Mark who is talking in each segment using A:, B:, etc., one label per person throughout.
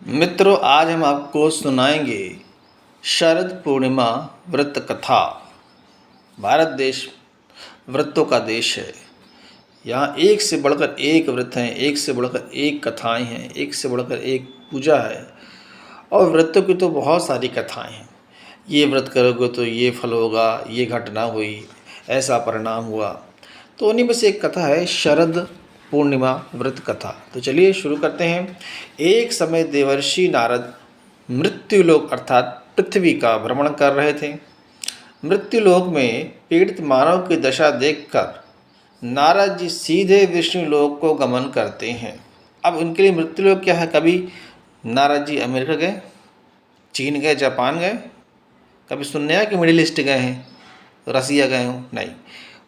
A: मित्रों, आज हम आपको सुनाएंगे शरद पूर्णिमा व्रत कथा। भारत देश व्रतों का देश है। यहाँ एक से बढ़कर एक व्रत हैं, एक से बढ़कर एक कथाएं हैं, एक से बढ़कर एक पूजा है। और व्रतों की तो बहुत सारी कथाएं हैं। ये व्रत करोगे तो ये फल होगा, ये घटना हुई, ऐसा परिणाम हुआ। तो उन्हीं में से एक कथा है शरद पूर्णिमा व्रत कथा। तो चलिए शुरू करते हैं। एक समय देवर्षि नारद मृत्युलोक अर्थात पृथ्वी का भ्रमण कर रहे थे। मृत्युलोक में पीड़ित मानव की दशा देखकर नारद जी सीधे विष्णु लोक को गमन करते हैं। अब उनके लिए मृत्युलोक क्या है? कभी नारद जी अमेरिका गए, चीन गए, जापान गए, कभी सुनने आया कि मिडिल ईस्ट गए हैं, रसिया गए हों? नहीं,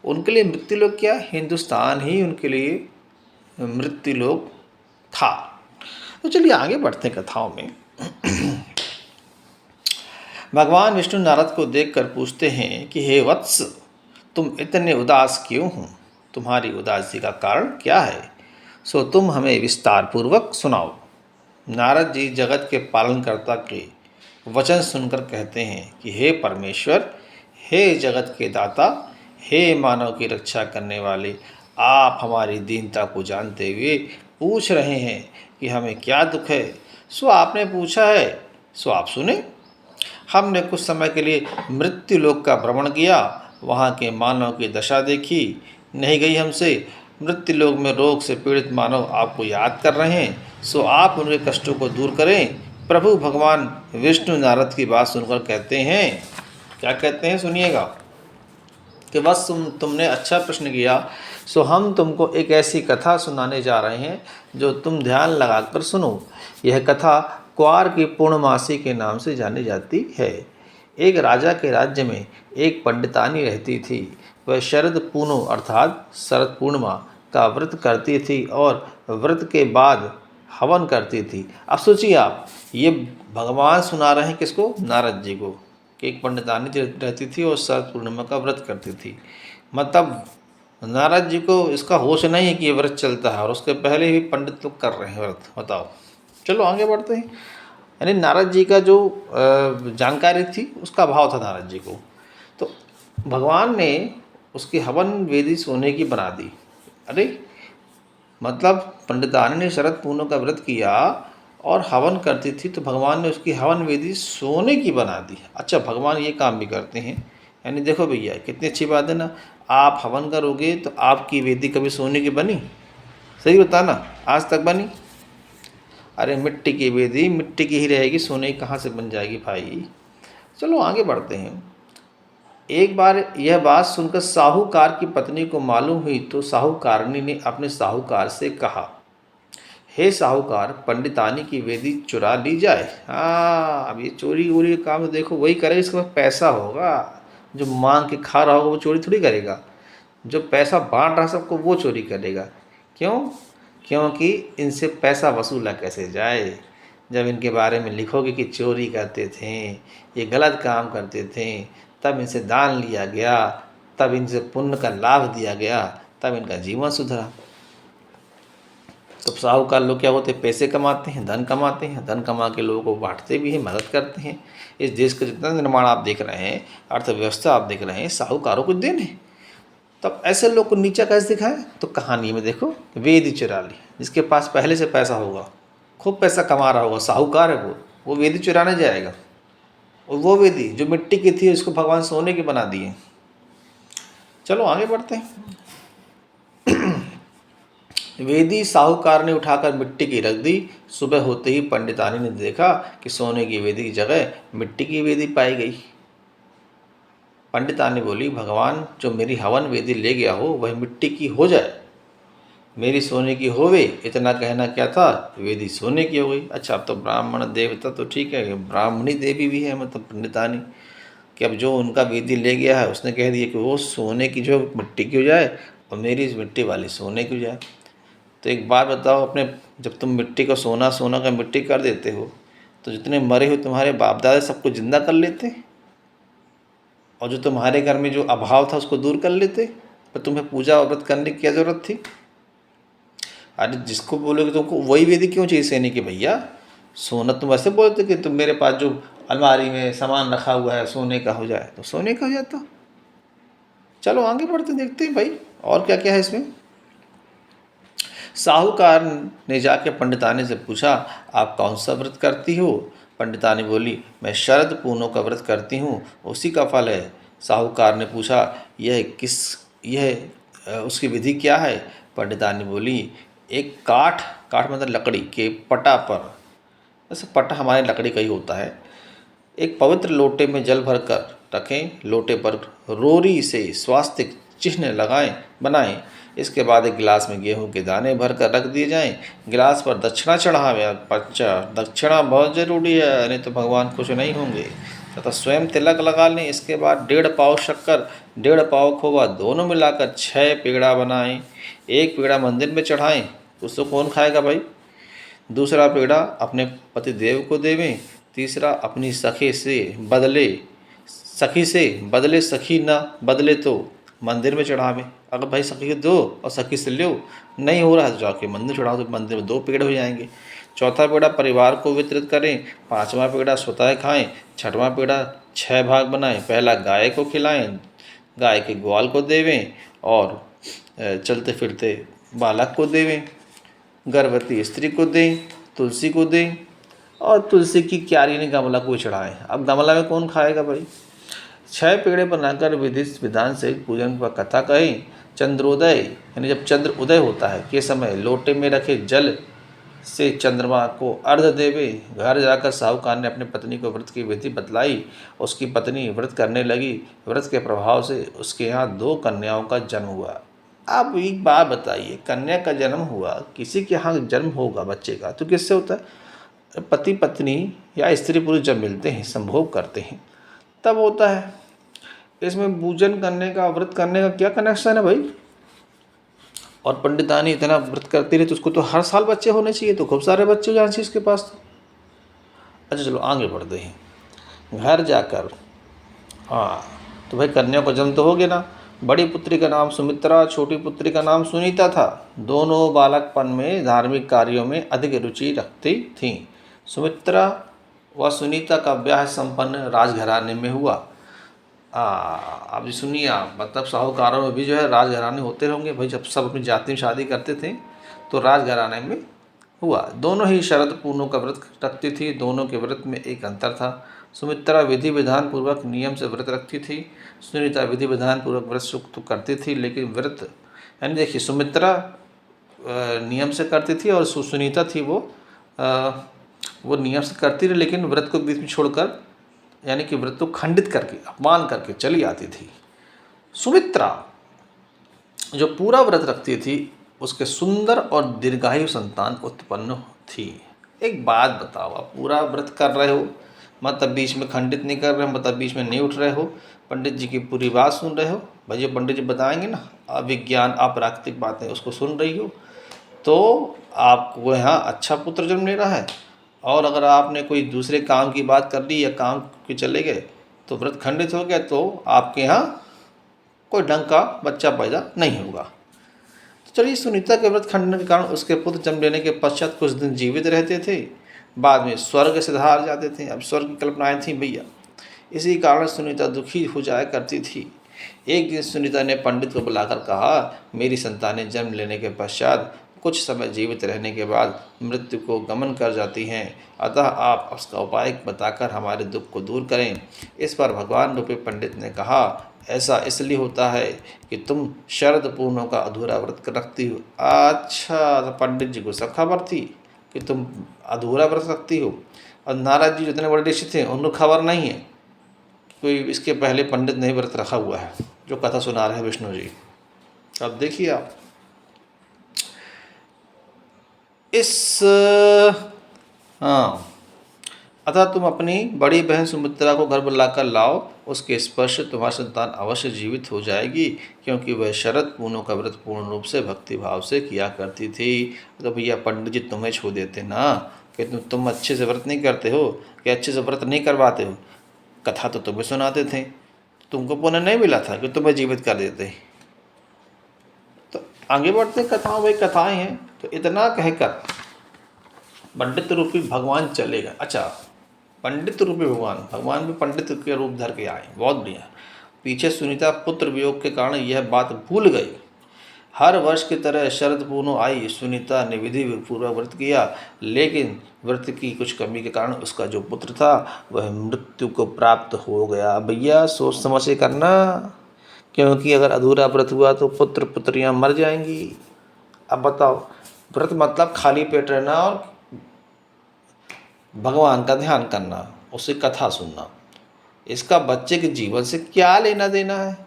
A: उनके लिए मृत्युलोक क्या? हिंदुस्तान ही उनके लिए मृत्युलोक था। तो चलिए आगे बढ़ते हैं कथाओं में। भगवान विष्णु नारद को देखकर पूछते हैं कि हे वत्स, तुम इतने उदास क्यों हो? तुम्हारी उदासी का कारण क्या है? सो तुम हमें विस्तार पूर्वक सुनाओ। नारद जी जगत के पालनकर्ता के वचन सुनकर कहते हैं कि हे परमेश्वर, हे जगत के दाता, हे मानव की रक्षा करने वाले, आप हमारी दीनता को जानते हुए पूछ रहे हैं कि हमें क्या दुख है। सो आपने पूछा है, सो आप सुने। हमने कुछ समय के लिए मृत्यु लोक का भ्रमण किया, वहाँ के मानव की दशा देखी, नहीं गई हमसे। मृत्यु लोक में रोग से पीड़ित मानव आपको याद कर रहे हैं, सो आप उनके कष्टों को दूर करें। प्रभु भगवान विष्णु नारद की बात सुनकर कहते हैं, क्या कहते हैं सुनिएगा, कि बस तुमने अच्छा प्रश्न किया। सो हम तुमको एक ऐसी कथा सुनाने जा रहे हैं जो तुम ध्यान लगाकर सुनो। यह कथा क्वार की पूर्णमासी के नाम से जानी जाती है। एक राजा के राज्य में एक पंडितानी रहती थी। वह शरद पूर्णो अर्थात शरद पूर्णिमा का व्रत करती थी और व्रत के बाद हवन करती थी। अब सोचिए आप, ये भगवान सुना रहे हैं किसको? नारद जी को, कि एक पंडितानी रहती थी और शरद पूर्णिमा का व्रत करती थी। मतलब नारद जी को इसका होश नहीं है कि ये व्रत चलता है, और उसके पहले भी पंडित लोग कर रहे हैं व्रत। बताओ। चलो आगे बढ़ते हैं। यानी नारद जी का जो जानकारी थी उसका अभाव था नारद जी को। तो भगवान ने उसकी हवन वेदी सोने की बना दी। अरे मतलब पंडितानी ने शरद पूर्णिमा का व्रत किया और हवन करती थी, तो भगवान ने उसकी हवन वेदी सोने की बना दी। अच्छा, भगवान ये काम भी करते हैं। यानी देखो भैया, कितनी अच्छी बात है ना। आप हवन करोगे तो आपकी वेदी कभी सोने की बनी? सही बताना, आज तक बनी? अरे मिट्टी की वेदी मिट्टी की ही रहेगी, सोने की कहाँ से बन जाएगी भाई। चलो आगे बढ़ते हैं। एक बार यह बात सुनकर साहूकार की पत्नी को मालूम हुई, तो साहूकारनी ने अपने साहूकार से कहा, हे साहूकार, पंडितानी की वेदी चुरा ली जाए। हाँ, अब ये चोरी वोरी का काम तो देखो वही करेगा, इसके पास पैसा होगा। जो मांग के खा रहा होगा वो चोरी थोड़ी करेगा। जो पैसा बांट रहा सबको वो चोरी करेगा। क्यों? क्योंकि इनसे पैसा वसूला कैसे जाए। जब इनके बारे में लिखोगे कि चोरी करते थे, ये गलत काम करते थे, तब इनसे दान लिया गया, तब इनसे पुण्य का लाभ दिया गया, तब इनका जीवन सुधरा। तो साहूकार लोग क्या होते हैं? पैसे कमाते हैं, धन कमाते हैं, धन कमा के लोगों को बांटते भी हैं, मदद करते हैं। इस देश का जितना निर्माण आप देख रहे हैं, अर्थव्यवस्था आप देख रहे हैं, साहूकारों को देन है। तब ऐसे लोग को नीचा कैसे दिखाएं? तो कहानी में देखो, वेदी चुरा ली। जिसके पास पहले से पैसा होगा, खूब पैसा कमा रहा होगा, साहूकार है वो वेदी चुराने जाएगा। और वो वेदी जो मिट्टी की थी उसको भगवान सोने की बना दिए। चलो आगे बढ़ते हैं। वेदी साहूकार ने उठाकर मिट्टी की रख दी। सुबह होते ही पंडितानी ने देखा कि सोने की वेदी की जगह मिट्टी की वेदी पाई गई। पंडितानी बोली, भगवान, जो मेरी हवन वेदी ले गया हो वह मिट्टी की हो जाए, मेरी सोने की होवे। इतना कहना क्या था, वेदी सोने की हो गई। अच्छा, अब तो ब्राह्मण देवता तो ठीक है, ब्राह्मणी देवी भी है, मतलब पंडितानी, कि अब जो उनका वेदी ले गया है उसने कह दिया कि वो सोने की जो मिट्टी की हो जाए और मेरी इस मिट्टी वाली सोने की हो जाए। तो एक बात बताओ, अपने जब तुम मिट्टी को सोना, सोना का मिट्टी कर देते हो, तो जितने मरे हुए तुम्हारे बाप दादा सबको जिंदा कर लेते, और जो तुम्हारे घर में जो अभाव था उसको दूर कर लेते। पर तुम्हें पूजा व्रत करने की क्या ज़रूरत थी? अरे जिसको बोलोगे तुमको वही वेदी क्यों चाहिए सेने की भैया? सोना तुम ऐसे बोलते कि तुम मेरे पास जो अलमारी में सामान रखा हुआ है सोने का हो जाए तो सोने का हो जाता। चलो आगे बढ़ते देखते हैं भाई और क्या क्या है इसमें। साहूकार ने जाके पंडितानी से पूछा, आप कौन सा व्रत करती हो? पंडितानी बोली, मैं शरद पूर्णों का व्रत करती हूँ, उसी का फल है। साहूकार ने पूछा, उसकी विधि क्या है? पंडितानी बोली, एक काठ काठ मतलब लकड़ी के पटा पर, जैसे पटा हमारे लकड़ी का ही होता है, एक पवित्र लोटे में जल भर कर रखें, लोटे पर रोरी से स्वास्तिक चिन्ह लगाएं बनाएं। इसके बाद एक गिलास में गेहूं के दाने भर कर रख दिए जाएं। गिलास पर दक्षिणा चढ़ावें। बच्चा, दक्षिणा बहुत जरूरी है, नहीं तो भगवान खुश नहीं होंगे। तथा स्वयं तिलक लगा लें। इसके बाद 1.5 पाव शक्कर, 1.5 पाव खोवा दोनों मिलाकर 6 पेड़ा बनाएं। एक पेड़ा मंदिर में चढ़ाएं। उसको कौन खाएगा भाई? दूसरा पेड़ा अपने पति देव को देवें। तीसरा अपनी सखी से बदले, सखी न बदले तो मंदिर में चढ़ावें। अगर भाई सखी को दो और सखी से लो, नहीं हो रहा है तो जाके मंदिर चढ़ाओ, तो मंदिर में 2 पेड़ हो जाएंगे। चौथा पेड़ा परिवार को वितरित करें। 5वां पेड़ा स्वतः खाएं। 6वां पेड़ा 6 भाग बनाएं। पहला गाय को खिलाएं, गाय के ग्वाल को देवें और चलते फिरते बालक को देवें। गर्भवती स्त्री को दें, तुलसी को दें और तुलसी की क्यारी ने गमला को चढ़ाएं। अब गमला में कौन खाएगा भाई? 6 पेड़े बनाकर विधि विधान से पूजन व कथा कहें। चंद्रोदय यानी जब चंद्र उदय होता है के समय लोटे में रखे जल से चंद्रमा को अर्घ देवे। घर जाकर साहूकार ने अपनी पत्नी को व्रत की विधि बतलाई। उसकी पत्नी व्रत करने लगी। व्रत के प्रभाव से उसके यहाँ 2 कन्याओं का जन्म हुआ। अब एक बात बताइए, कन्या का जन्म हुआ, किसी के यहाँ जन्म होगा बच्चे का तो किससे होता है? पति पत्नी या स्त्री पुरुष जब मिलते हैं, संभोग करते हैं, तब होता है। इसमें पूजन करने का, व्रत करने का क्या कनेक्शन है भाई? और पंडितानी इतना व्रत करती रही तो उसको तो हर साल बच्चे होने चाहिए, तो खूब सारे बच्चे हो जाने चाहिए इसके पास तो। अच्छा चलो आगे बढ़ते हैं। घर जाकर, हाँ तो भाई कन्या को जन्म तो हो गया ना। बड़ी पुत्री का नाम सुमित्रा, छोटी पुत्री का नाम सुनीता था। दोनों बालकपन में धार्मिक कार्यों में अधिक रुचि रखती थीं। सुमित्रा व सुनीता का ब्याह संपन्न राजघराने में हुआ। आप जी सुनिए, आप मतलब साहूकारों में भी जो है राजघराने होते होंगे भाई। जब सब अपनी जाति में शादी करते थे तो राजघराने में हुआ। दोनों ही शरद पूर्णों का व्रत रखती थी। दोनों के व्रत में एक अंतर था। सुमित्रा विधि विधान पूर्वक नियम से व्रत रखती थी। सुनीता विधि विधान पूर्वक व्रत तो करती थी, लेकिन व्रत यानी देखिए, सुमित्रा नियम से करती थी और सुनीता थी वो नियम से करती रही, लेकिन व्रत को बीच में छोड़कर, यानी कि व्रत को खंडित करके, अपमान करके चली आती थी। सुमित्रा जो पूरा व्रत रखती थी, उसके सुंदर और दीर्घायु संतान उत्पन्न थी। एक बात बताओ, आप पूरा व्रत कर रहे हो, मतलब बीच में खंडित नहीं कर रहे हो, मतलब बीच में नहीं उठ रहे हो, पंडित जी की पूरी बात सुन रहे हो। भाई ये पंडित जी बताएंगे ना अविज्ञान अप्राकृतिक बातें, उसको सुन रही हो तो आपको यहाँ अच्छा पुत्र जन्म ले रहा है। और अगर आपने कोई दूसरे काम की बात कर ली या काम के चले गए तो व्रत खंडित हो गया, तो आपके यहाँ कोई ढंग का बच्चा पैदा नहीं होगा। तो चलिए, सुनीता के व्रत खंडन के कारण उसके पुत्र जन्म लेने के पश्चात कुछ दिन जीवित रहते थे, बाद में स्वर्ग से धार जाते थे। अब स्वर्ग की कल्पनाएं थी भैया, इसी कारण सुनीता दुखी हो जाया करती थी। एक दिन सुनीता ने पंडित को बुलाकर कहा, मेरी संतानें जन्म लेने के पश्चात कुछ समय जीवित रहने के बाद मृत्यु को गमन कर जाती हैं, अतः आप उसका उपाय बताकर हमारे दुख को दूर करें। इस पर भगवान रूपी पंडित ने कहा, ऐसा इसलिए होता है कि तुम शरद पूर्णों का अधूरा व्रत रखती हो। अच्छा, तो पंडित जी को सब खबर थी कि तुम अधूरा व्रत रखती हो, और नारद जी जितने बड़े ऋषि थे उनको खबर नहीं है कोई इसके पहले पंडित नहीं व्रत रखा हुआ है, जो कथा सुना रहे हैं विष्णु जी। अब देखिए आप इस हाँ, अतः तुम अपनी बड़ी बहन सुमित्रा को घर बुलाकर लाओ, उसके स्पर्श से तुम्हारी संतान अवश्य जीवित हो जाएगी, क्योंकि वह शरद पूर्णों का व्रत पूर्ण रूप से भक्ति भाव से किया करती थी। तो भैया पंडित जी तुम्हें छू देते ना कि तुम अच्छे से व्रत नहीं करते हो, कि अच्छे से व्रत नहीं करवाते हो, कथा तो तुम्हें सुनाते थे, तुमको पुण्य नहीं मिला था कि तुम्हें जीवित कर देते। तो आगे बढ़ते कथाओं, भाई कथाएं हैं। तो इतना कहकर पंडित रूपी भगवान चलेगा। अच्छा, पंडित रूपी भगवान, भगवान भी पंडित के रूप धर के आए, बहुत बढ़िया। पीछे सुनीता पुत्र वियोग के कारण यह बात भूल गई। हर वर्ष की तरह शरद पूर्णिमा आई। सुनीता ने विधि पूर्वक व्रत किया, लेकिन व्रत की कुछ कमी के कारण उसका जो पुत्र था वह मृत्यु को प्राप्त हो गया। भैया सोच समझ के करना, क्योंकि अगर अधूरा व्रत हुआ तो पुत्र पुत्रियां मर जाएंगी। अब बताओ, व्रत मतलब खाली पेट रहना और भगवान का ध्यान करना, उसकी कथा सुनना, इसका बच्चे के जीवन से क्या लेना देना है।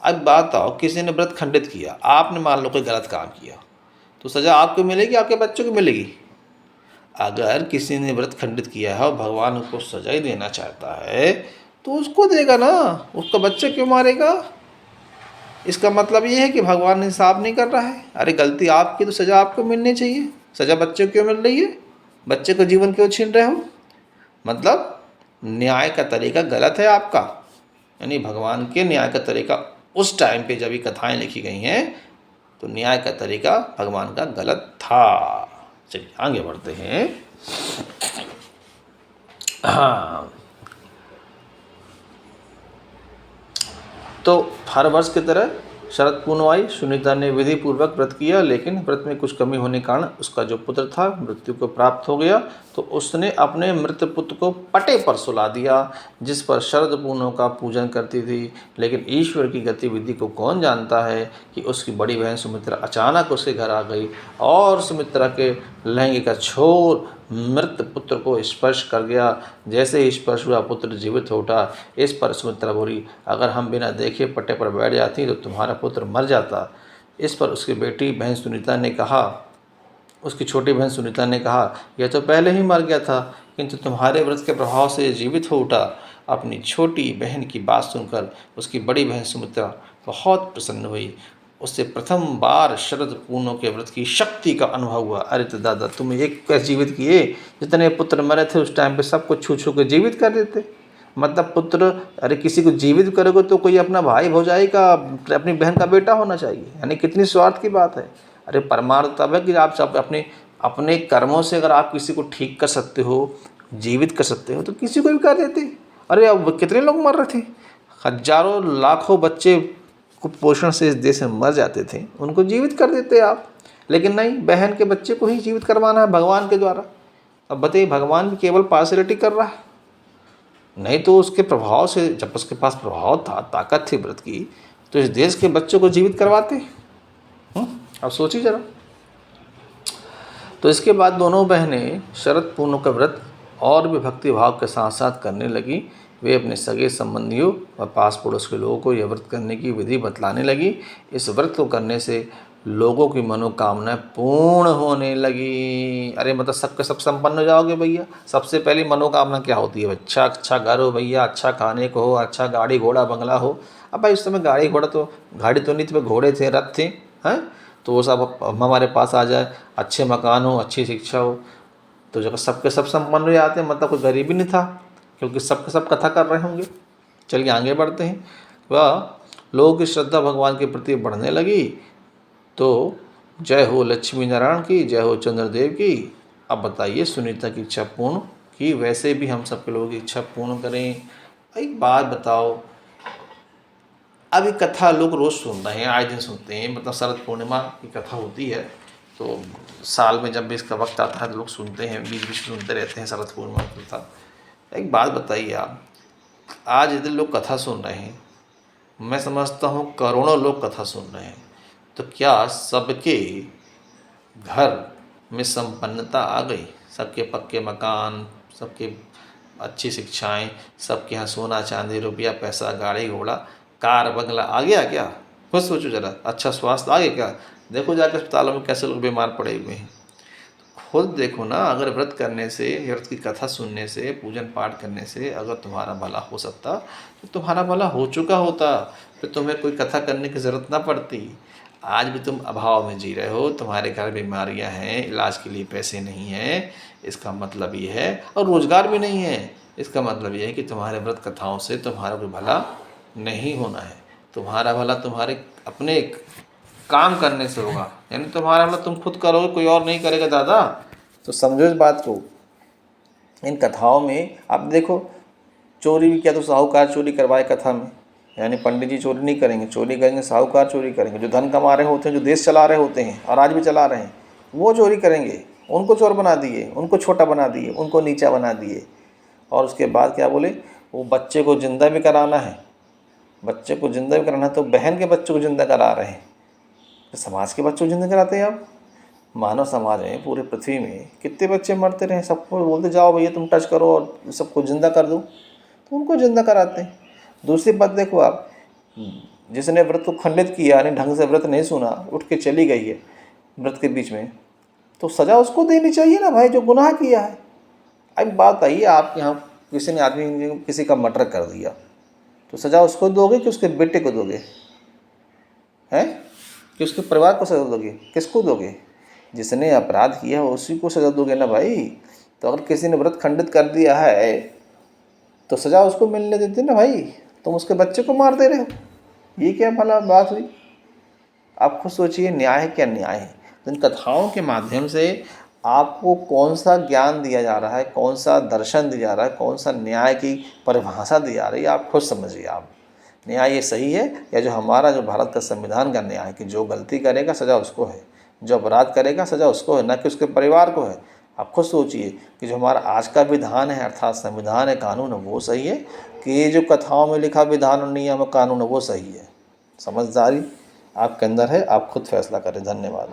A: अब बात आओ, किसी ने व्रत खंडित किया, आपने मान लो कोई गलत काम किया, तो सज़ा आपको मिलेगी, आपके बच्चों को मिलेगी। अगर किसी ने व्रत खंडित किया है और भगवान उसको सजा ही देना चाहता है तो उसको देगा ना, उसका बच्चा क्यों मारेगा। इसका मतलब ये है कि भगवान इंसाफ नहीं कर रहा है। अरे गलती आपकी तो सज़ा आपको मिलनी चाहिए, सज़ा बच्चे को क्यों मिल रही है, बच्चे को जीवन क्यों छीन रहे हो। मतलब न्याय का तरीका गलत है आपका। यानी भगवान के न्याय का तरीका उस टाइम पे जब ये कथाएं लिखी गई हैं तो न्याय का तरीका भगवान का गलत था। चलिए आगे बढ़ते हैं। हाँ, तो हर वर्ष की तरह शरद पूर्णिमा आई। सुनीता ने विधि पूर्वक व्रत किया, लेकिन व्रत में कुछ कमी होने के कारण उसका जो पुत्र था मृत्यु को प्राप्त हो गया। तो उसने अपने मृत पुत्र को पटे पर सुला दिया, जिस पर शरद पूर्णिमा का पूजन करती थी। लेकिन ईश्वर की गतिविधि को कौन जानता है कि उसकी बड़ी बहन सुमित्रा अचानक उसके घर आ गई और सुमित्रा के लहंगे का छोर मृत पुत्र को स्पर्श कर गया। जैसे ही स्पर्श हुआ पुत्र जीवित हो उठा। इस पर सुमित्रा बोली, अगर हम बिना देखे पट्टे पर बैठ जाती तो तुम्हारा पुत्र मर जाता। इस पर उसकी बेटी बहन सुनीता ने कहा, उसकी छोटी बहन सुनीता ने कहा, यह तो पहले ही मर गया था, किंतु तुम्हारे व्रत के प्रभाव से जीवित हो उठा। अपनी छोटी बहन की बात सुनकर उसकी बड़ी बहन सुमित्रा बहुत प्रसन्न हुई। उससे प्रथम बार शरद पूर्णिमा के व्रत की शक्ति का अनुभव हुआ। अरे तो दादा, तुम एक कैसे जीवित किए, जितने पुत्र मरे थे उस टाइम पे सबको छू छू के जीवित कर देते। मतलब पुत्र, अरे किसी को जीवित करोगे तो कोई अपना भाई भौजाई का, अपनी बहन का बेटा होना चाहिए। यानी कितनी स्वार्थ की बात है। अरे परमार्थ तब है कि आप सब अपने अपने कर्मों से अगर आप किसी को ठीक कर सकते हो, जीवित कर सकते हो, तो किसी को भी कर देते। अरे अब कितने लोग मर रहे थे, हजारों लाखों बच्चे कुपोषण से इस देश में मर जाते थे, उनको जीवित कर देते आप। लेकिन नहीं, बहन के बच्चे को ही जीवित करवाना है भगवान के द्वारा। अब बताइए, भगवान भी केवल पार्शलिटी कर रहा है। नहीं तो उसके प्रभाव से, जब उसके पास प्रभाव था, ताकत थी व्रत की, तो इस देश के बच्चों को जीवित करवाते। अब सोचिए जरा। तो इसके बाद दोनों बहनें शरद पूर्णिमा का व्रत और भी भक्ति भाव के साथ साथ करने लगी। वे अपने सगे संबंधियों व पास पड़ोस के लोगों को यह व्रत करने की विधि बतलाने लगी। इस व्रत को करने से लोगों की मनोकामनाएं पूर्ण होने लगी। अरे मतलब सबके सब संपन्न हो जाओगे भैया। सबसे पहली मनोकामना क्या होती है, अच्छा अच्छा घर हो भैया, अच्छा खाने को हो, अच्छा गाड़ी घोड़ा बंगला हो। अब भाई उस समय गाड़ी तो नहीं थे, घोड़े थे, रथ थे, हैं। तो वो सब हमारे पास आ जाए, अच्छे मकान हो, अच्छी शिक्षा हो, तो जब सबके सब संपन्न हो जाते हैं, मतलब कोई गरीब ही नहीं था, क्योंकि सबके सब कथा कर रहे होंगे। चलिए आगे बढ़ते हैं। वह लोगों की श्रद्धा भगवान के प्रति बढ़ने लगी। तो जय हो लक्ष्मी नारायण की, जय हो चंद्रदेव की। अब बताइए, सुनीता की इच्छा पूर्ण की, वैसे भी हम सबके लोगों की इच्छा पूर्ण करें। एक बात बताओ, अभी कथा लोग रोज़ सुन रहे हैं, आए दिन सुनते हैं, मतलब शरद पूर्णिमा की कथा होती है तो साल में जब भी इसका वक्त आता है तो लोग सुनते हैं, बीच बीच में सुनते रहते हैं शरद पूर्णिमा की कथा। एक बात बताइए आप, आज यदि लोग कथा सुन रहे हैं, मैं समझता हूँ करोड़ों लोग कथा सुन रहे हैं, तो क्या सबके घर में संपन्नता आ गई, सबके पक्के मकान, सबके अच्छी शिक्षाएं, सबके यहाँ सोना चांदी रुपया पैसा गाड़ी घोड़ा कार बंगला आ गया क्या। खुद सोचो जरा, अच्छा स्वास्थ्य आ गया क्या। देखो जाकर अस्पतालों में कैसे लोग बीमार पड़े हुए हैं। खुद देखो ना, अगर व्रत करने से, व्रत की कथा सुनने से, पूजन पाठ करने से अगर तुम्हारा भला हो सकता तो तुम्हारा भला हो चुका होता, फिर तुम्हें कोई कथा करने की ज़रूरत ना पड़ती। आज भी तुम अभाव में जी रहे हो, तुम्हारे घर बीमारियां हैं, इलाज के लिए पैसे नहीं हैं, इसका मतलब ये है, और रोज़गार भी नहीं है, इसका मतलब ये है कि तुम्हारे व्रत कथाओं से तुम्हारा कोई भला नहीं होना है। तुम्हारा भला तुम्हारे अपने काम करने से होगा। यानी तुम्हारा भला तुम खुद करोगे, कोई और नहीं करेगा दादा। तो समझो इस बात को। इन कथाओं में आप देखो, चोरी भी किया तो साहूकार चोरी करवाए कथा में, यानी पंडित जी चोरी नहीं करेंगे, चोरी करेंगे साहूकार चोरी करेंगे। जो धन कमा रहे होते हैं, जो देश चला रहे होते हैं और आज भी चला रहे हैं, वो चोरी करेंगे। उनको चोर बना दिए, उनको छोटा बना दिए, उनको नीचा बना दिए। और उसके बाद क्या बोले, वो बच्चे को जिंदा भी कराना है, बच्चे को जिंदा भी कराना है तो बहन के बच्चों को जिंदा करा रहे हैं। तो समाज के बच्चों को जिंदा कराते हैं आप। मानव समाज में पूरे पृथ्वी में कितने बच्चे मरते रहे, सबको बोलते जाओ भैया तुम टच करो और सबको जिंदा कर दो, तो उनको जिंदा कराते हैं। दूसरी बात देखो आप, जिसने व्रत को खंडित किया, यानी ढंग से व्रत नहीं सुना, उठ के चली गई है व्रत के बीच में, तो सज़ा उसको देनी चाहिए ना भाई, जो गुनाह किया है। अब बात आई है, आप यहाँ किसी ने आदमी ने किसी का मर्डर कर दिया, तो सज़ा उसको दोगे कि उसके बेटे को दोगे? हैं कि उसके परिवार को सज़ा दोगे? किसको दोगे? जिसने अपराध किया है उसी को सज़ा दोगे ना भाई। तो अगर किसी ने व्रत खंडित कर दिया है तो सज़ा उसको मिलने देते ना भाई, तुम उसके बच्चे को मार दे रहे हो, ये क्या भला बात हुई? आप खुद सोचिए, न्याय है क्या न्याय है? तो इन कथाओं के माध्यम से आपको कौन सा ज्ञान दिया जा रहा है, कौन सा दर्शन दिया जा रहा है, कौन सा न्याय की परिभाषा दी जा रही है, आप खुद समझिए। आप न्याय ये सही है या जो हमारा जो भारत का संविधान का न्याय है कि जो गलती करेगा सज़ा उसको है, जो अपराध करेगा सज़ा उसको है, ना कि उसके परिवार को है। आप खुद सोचिए कि जो हमारा आज का विधान है, अर्थात संविधान है, कानून है, वो सही है कि ये जो कथाओं में लिखा विधान और नियम और कानून है वो सही है? समझदारी आपके अंदर है, आप खुद फैसला करें। धन्यवाद।